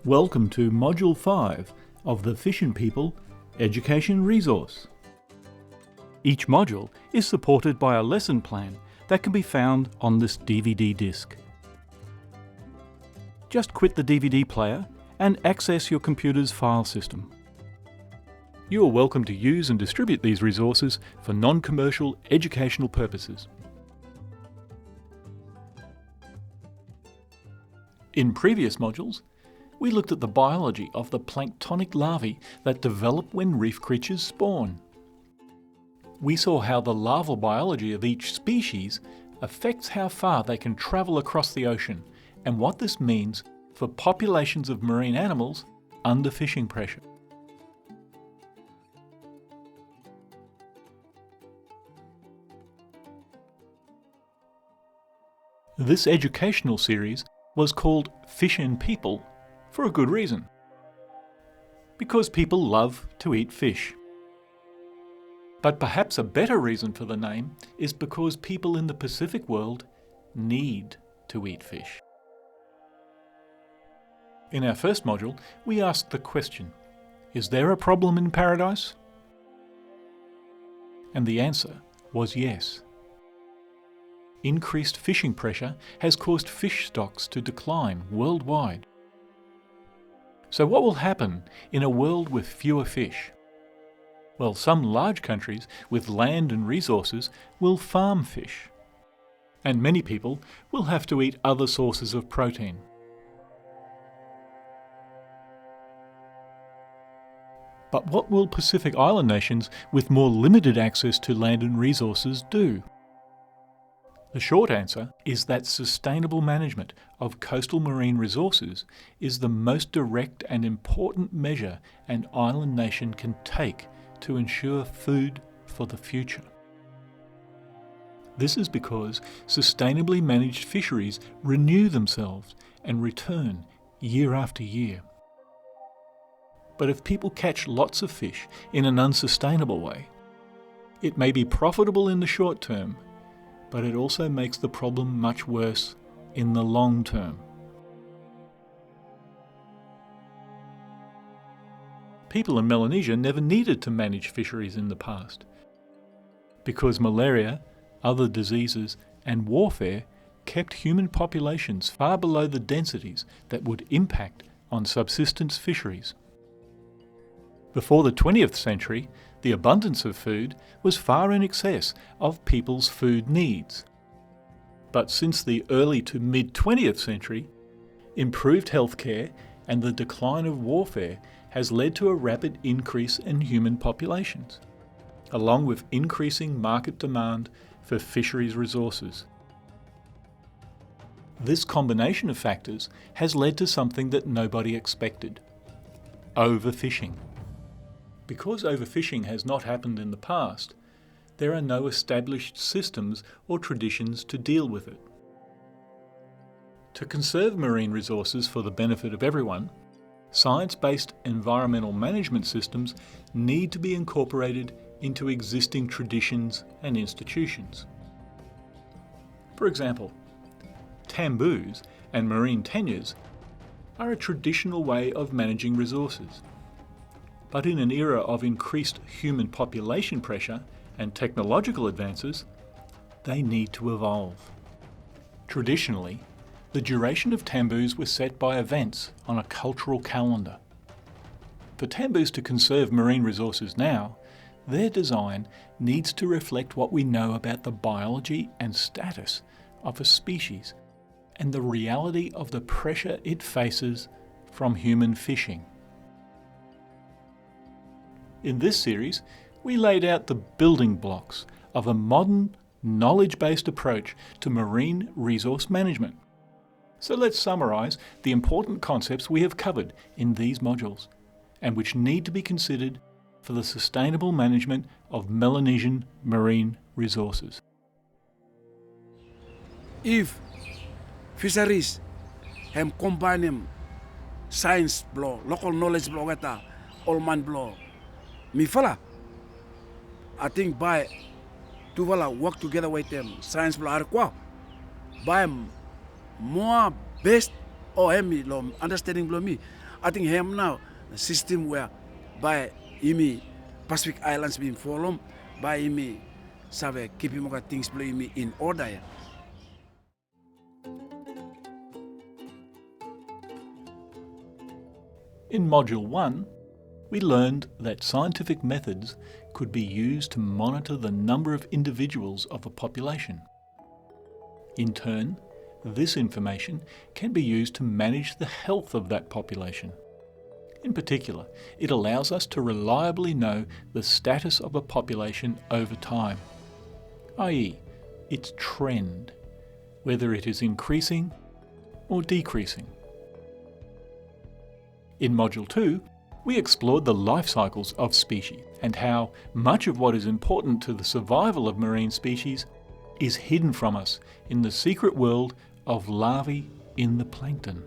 Welcome to Module 5 of the Fishin' People Education Resource. Each module is supported by a lesson plan that can be found on this DVD disc. Just quit the DVD player and access your computer's file system. You are welcome to use and distribute these resources for non-commercial educational purposes. In previous modules, we looked at the biology of the planktonic larvae that develop when reef creatures spawn. We saw how the larval biology of each species affects how far they can travel across the ocean and what this means for populations of marine animals under fishing pressure. This educational series was called Fishin' People for a good reason. Because people love to eat fish. But perhaps a better reason for the name is because people in the Pacific world need to eat fish. In our first module, we asked the question, is there a problem in paradise? And the answer was yes. Increased fishing pressure has caused fish stocks to decline worldwide. So what will happen in a world with fewer fish? Well, some large countries with land and resources will farm fish. And many people will have to eat other sources of protein. But what will Pacific Island nations with more limited access to land and resources do? The short answer is that sustainable management of coastal marine resources is the most direct and important measure an island nation can take to ensure food for the future. This is because sustainably managed fisheries renew themselves and return year after year. But if people catch lots of fish in an unsustainable way, it may be profitable in the short term, but it also makes the problem much worse in the long term. People in Melanesia never needed to manage fisheries in the past, because malaria, other diseases, and warfare kept human populations far below the densities that would impact on subsistence fisheries. Before the 20th century, the abundance of food was far in excess of people's food needs. But since the early to mid-20th century, improved healthcare and the decline of warfare has led to a rapid increase in human populations, along with increasing market demand for fisheries resources. This combination of factors has led to something that nobody expected: overfishing. Because overfishing has not happened in the past, there are no established systems or traditions to deal with it. To conserve marine resources for the benefit of everyone, science-based environmental management systems need to be incorporated into existing traditions and institutions. For example, tamboos and marine tenures are a traditional way of managing resources. But in an era of increased human population pressure and technological advances, they need to evolve. Traditionally, the duration of tamboos was set by events on a cultural calendar. For tamboos to conserve marine resources now, their design needs to reflect what we know about the biology and status of a species and the reality of the pressure it faces from human fishing. In this series, we laid out the building blocks of a modern, knowledge-based approach to marine resource management. So let's summarise the important concepts we have covered in these modules, and which need to be considered for the sustainable management of Melanesian marine resources. If fisheries hem combine science blow, local knowledge blow kata, all man blow, mi fala, I think by two fala work together with them, science blow arqua, by more best Oh, hemi lo understanding below me. I think him now the system where by imi Pacific Islands being follow by imi save keeping more things below me in order. Yeah. In Module 1, we learned that scientific methods could be used to monitor the number of individuals of a population. In turn, this information can be used to manage the health of that population. In particular, it allows us to reliably know the status of a population over time, i.e., its trend, whether it is increasing or decreasing. In Module 2, we explored the life cycles of species and how much of what is important to the survival of marine species is hidden from us in the secret world of larvae in the plankton.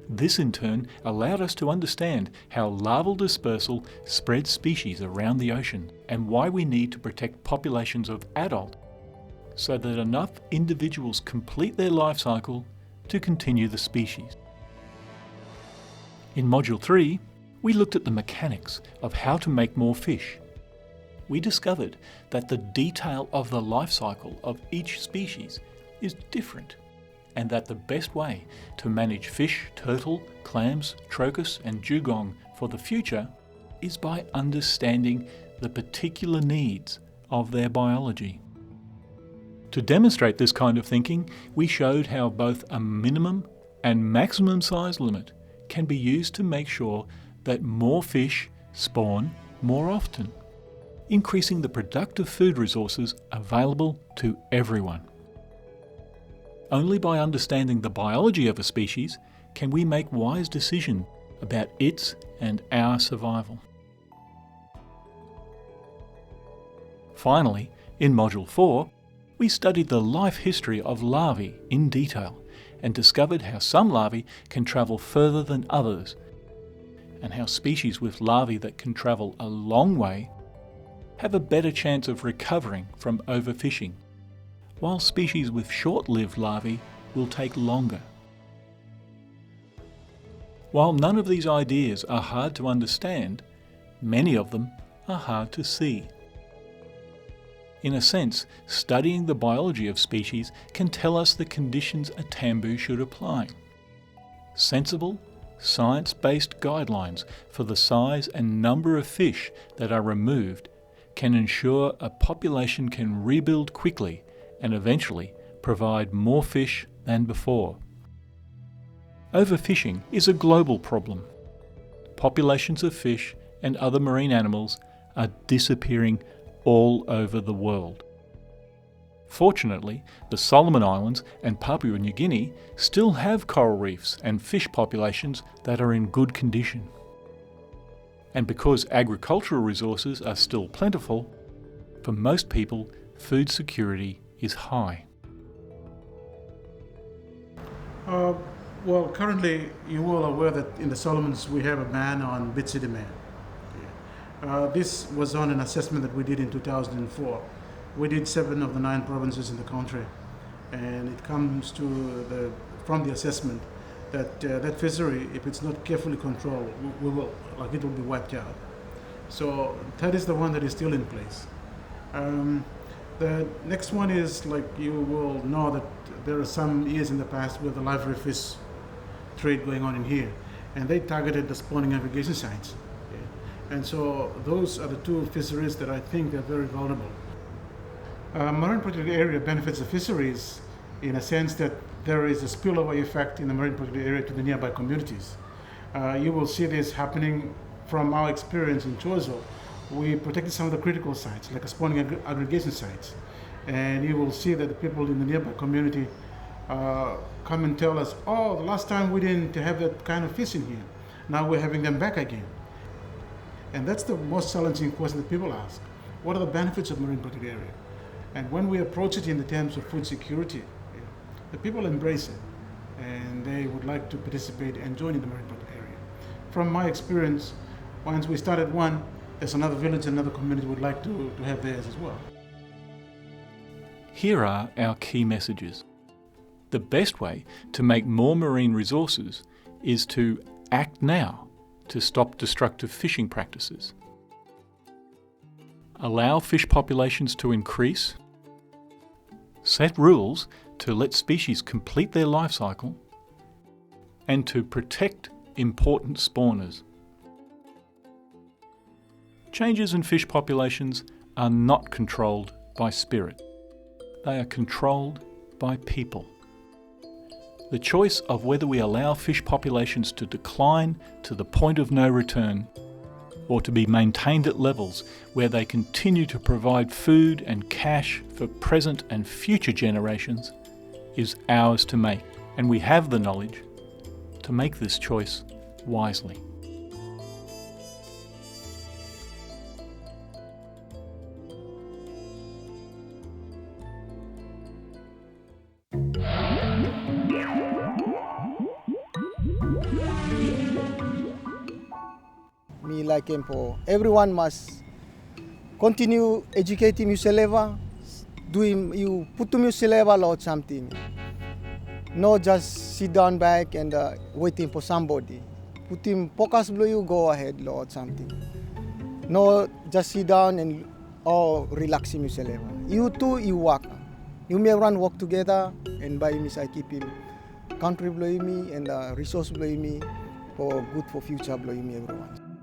This in turn allowed us to understand how larval dispersal spreads species around the ocean and why we need to protect populations of adult so that enough individuals complete their life cycle to continue the species. In Module 3, we looked at the mechanics of how to make more fish. We discovered that the detail of the life cycle of each species is different, and that the best way to manage fish, turtle, clams, trochus and dugong for the future is by understanding the particular needs of their biology. To demonstrate this kind of thinking, we showed how both a minimum and maximum size limit can be used to make sure that more fish spawn more often, increasing the productive food resources available to everyone. Only by understanding the biology of a species can we make wise decisions about its and our survival. Finally, in Module 4, we studied the life history of larvae in detail and discovered how some larvae can travel further than others, and how species with larvae that can travel a long way have a better chance of recovering from overfishing, while species with short-lived larvae will take longer. While none of these ideas are hard to understand, many of them are hard to see. In a sense, studying the biology of species can tell us the conditions a tambu should apply. Sensible, science-based guidelines for the size and number of fish that are removed can ensure a population can rebuild quickly and eventually provide more fish than before. Overfishing is a global problem. Populations of fish and other marine animals are disappearing all over the world. Fortunately, the Solomon Islands and Papua New Guinea still have coral reefs and fish populations that are in good condition. And because agricultural resources are still plentiful, for most people, food security is high. Well, currently, you're all aware that in the Solomons we have a ban on bitsy demand. This was on an assessment that we did in 2004. We did 7 of the 9 provinces in the country, and it comes to from the assessment that that fishery, if it's not carefully controlled, it will be wiped out. So that is the one that is still in place. The next one is, like, you will know that there are some years in the past with the live fish trade going on in here, and they targeted the spawning aggregation sites. And so those are the 2 fisheries that I think are very vulnerable. Marine protected area benefits the fisheries in a sense that there is a spillover effect in the marine protected area to the nearby communities. You will see this happening from our experience in Chozo. We protected some of the critical sites, like spawning aggregation sites. And you will see that the people in the nearby community come and tell us, oh, the last time we didn't have that kind of fish in here. Now we're having them back again. And that's the most challenging question that people ask. What are the benefits of marine protected area? And when we approach it in the terms of food security, the people embrace it, and they would like to participate and join in the marine protected area. From my experience, once we started one, there's another village, another community would like to have theirs as well. Here are our key messages. The best way to make more marine resources is to act now to stop destructive fishing practices. Allow fish populations to increase. Set rules to let species complete their life cycle, and to protect important spawners. Changes in fish populations are not controlled by spirit. They are controlled by people. The choice of whether we allow fish populations to decline to the point of no return, or to be maintained at levels where they continue to provide food and cash for present and future generations, is ours to make, and we have the knowledge to make this choice wisely. Me like him for everyone must continue educating yourself, doing you put to yourself or something. Not just sit down back and waiting for somebody. Put him focus blow you go ahead Lord something. No just sit down and relaxing yourself. You too you work. You may run work together and by me I keep him country blow me and resource blow me for good for future blow me everyone.